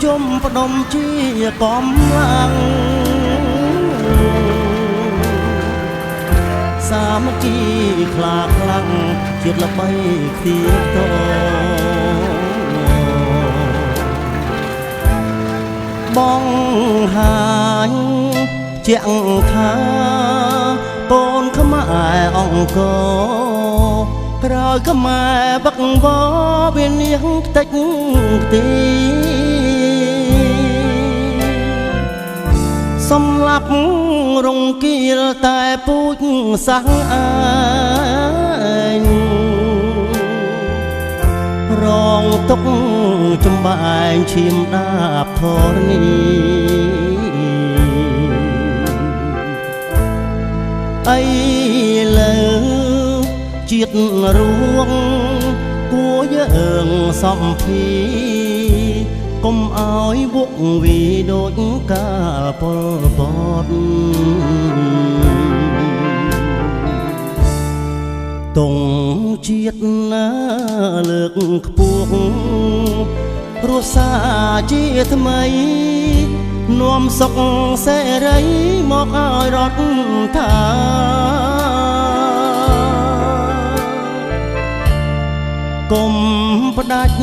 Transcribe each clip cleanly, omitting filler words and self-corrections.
ជុំផ្ដុំជាកំឡាំងសាមគ្គីខ្លាខ្លាំងជាតិល្បីឃ្លៀតបងហាញជាក់ថាកូនខ្មែរអង្គក្រោយខ្មែរបាក់វវានាងតិចទីសំឡាប់រងគៀលតែពូជសាំងអើញរងទុកចំបែងឈាមដាបធរណីអីលើជាតិរួងគួរយើងសំភីកុំឲ្យវក់វីដូចកាលពលពតទងជាតិណាលើកខ្ពស់រសាជាថ្មីនាំសុខសេរីមកឲ្យរដ្ឋាកុំផ្ដាច់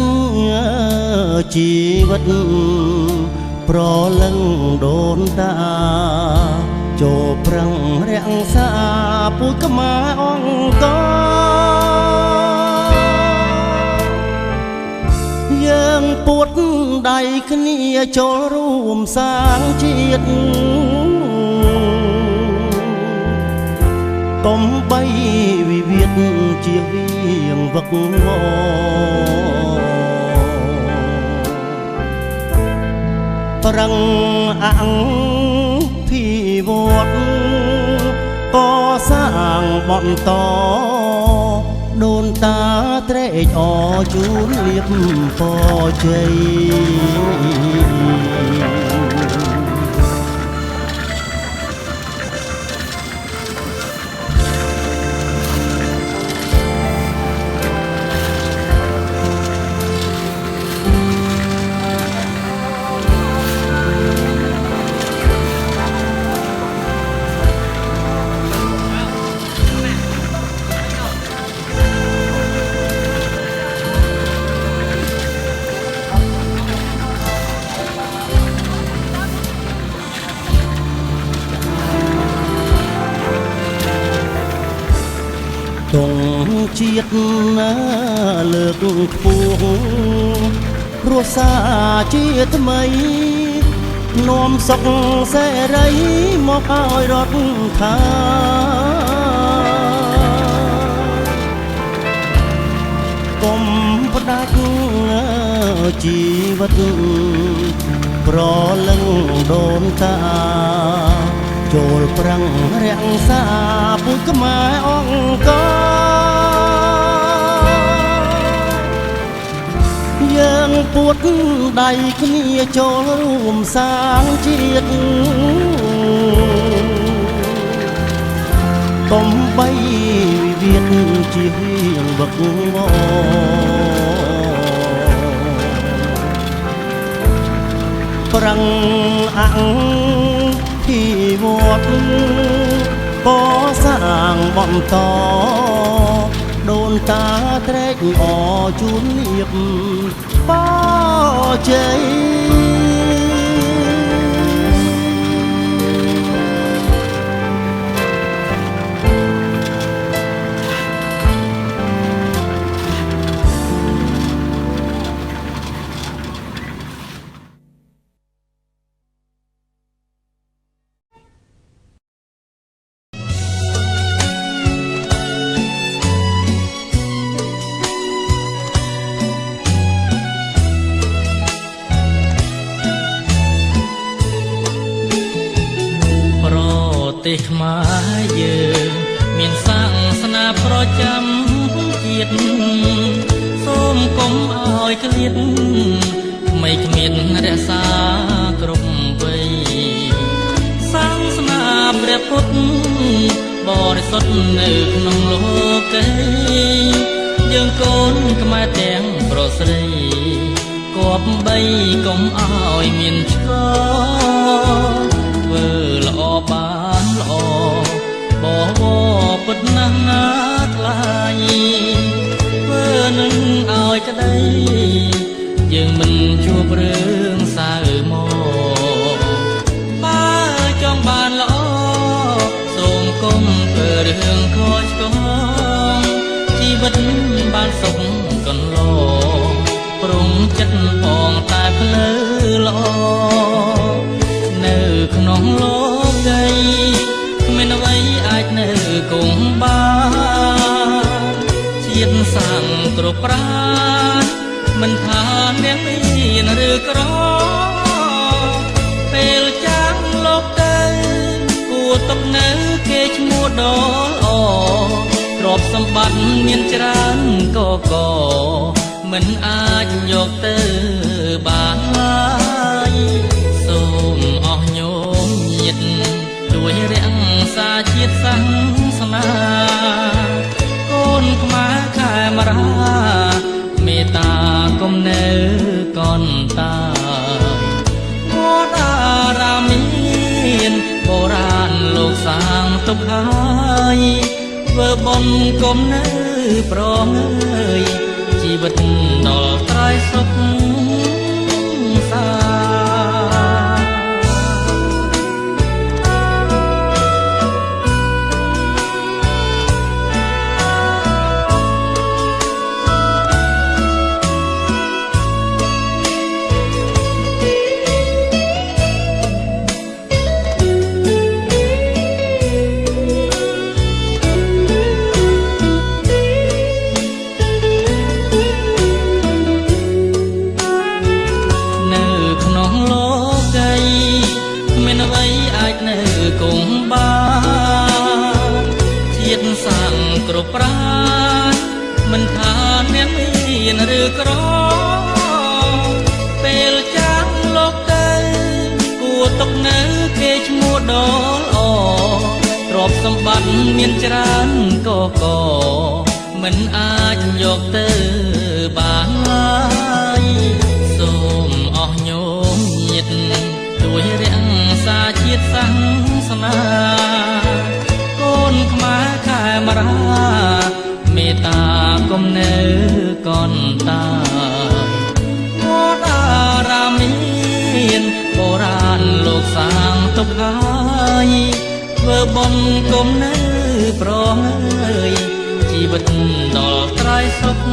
ជីវិតប្រលឹងដូនតាចូលប្រឹងរាំងសាពូជខ្មែរអង្គយើងពួតដៃគ្នាចូលរួមសាងជាតិកុំបីវិវាទជាវៀងវឹកវរប្រឹងអង្គភិវឌ្ឍកសាងបន្តដូនតាត្រេកអរជូនលៀបពរជ័យទងជាតិណាលើកខ្ពស់រសាជាថ្មីនាំសុខសេរីមកឲ្យរដ្ឋាកុំផ្ដាច់ជីវិតប្រលឹងដូនតាចូលប្រឹងរាំងសាពូជខ្មែរអង្គយើងពួតដៃគ្នាចូលរួមសាងជាតិកុំបីវិវាទជាវៀងវឹកវរប្រឹងអង្គភិវឌ្ឍកសាងបន្តដូនតាត្រេកអរជូនលៀបពរជ័យទេសខ្មែរយើងមានសាសនាប្រចាំជាតិសូមកុំឲ្យឃ្លាតក្មេងគ្មានរក្សាគ្រប់វ័យសាសនាព្រះពុទ្ធបរិសុទ្ធនៅក្នុងលោកីយើងកូនខ្មែរទាំងប្រុសស្រីក គប្បីកុំឲ្យមានឆ្កធ្វើល្អបានល្អបបពិតណាស់ណាថ្លៃធ្វើនឹងឲ្យក្តីយើងមិនជួបរឿងសៅមកបើចង់បានល្អសូមកុំធ្វើរឿងខុសឆ្គងជីវិតបានសុខកន្លងព្រមចិត្តផងតែផ្លូវល្អនៅក្នុងលោកីគ្មានអ្វីអាចនៅគង់បានជាតិសាំងគ្រប់ប្រាណមិនថាអ្នកមានឬក្រពេលចាំងលោកទៅគួរຕົកនៅគេឈ្មោះដ៏ល្អទ្រព្យសម្បត្តិមានច្រើនកមិនអាចយកទៅបានឡើយសូមអស់ញោមញាតិជួយរក្សាជាតិសាសនាកូនខ្មែរខែមរាមេត្តាកុំនៅកនតាវត្តអារាមមានបុរាណលោកសាងទុកហើយធ្វើបុណ្យកុំនៅប្រងើយជីវិតដល់ត្រៃសុខសា គង់បានជាតិសាំងគ្រប់ប្រាណមិនថាអ្នកមានឬក្រពេលចាំងលោកទៅគួរຕົកនៅគេឈ្មោះដ៏ល្អទ្រព្យសម្បត្តិមានច្រើនកមិនអាចយកទៅបានឡើយសូមអស់ញោមញាតិជួយរក្សាជាតិសាសនាកូនខ្មែរខែមរាមេត្តាកុំនៅកនតាវត្តអារាមមានបុរាណលោកសាងទុកហើយធ្វើបុណ្យកុំនៅប្រងើយជីវិតដល់ត្រៃសុខ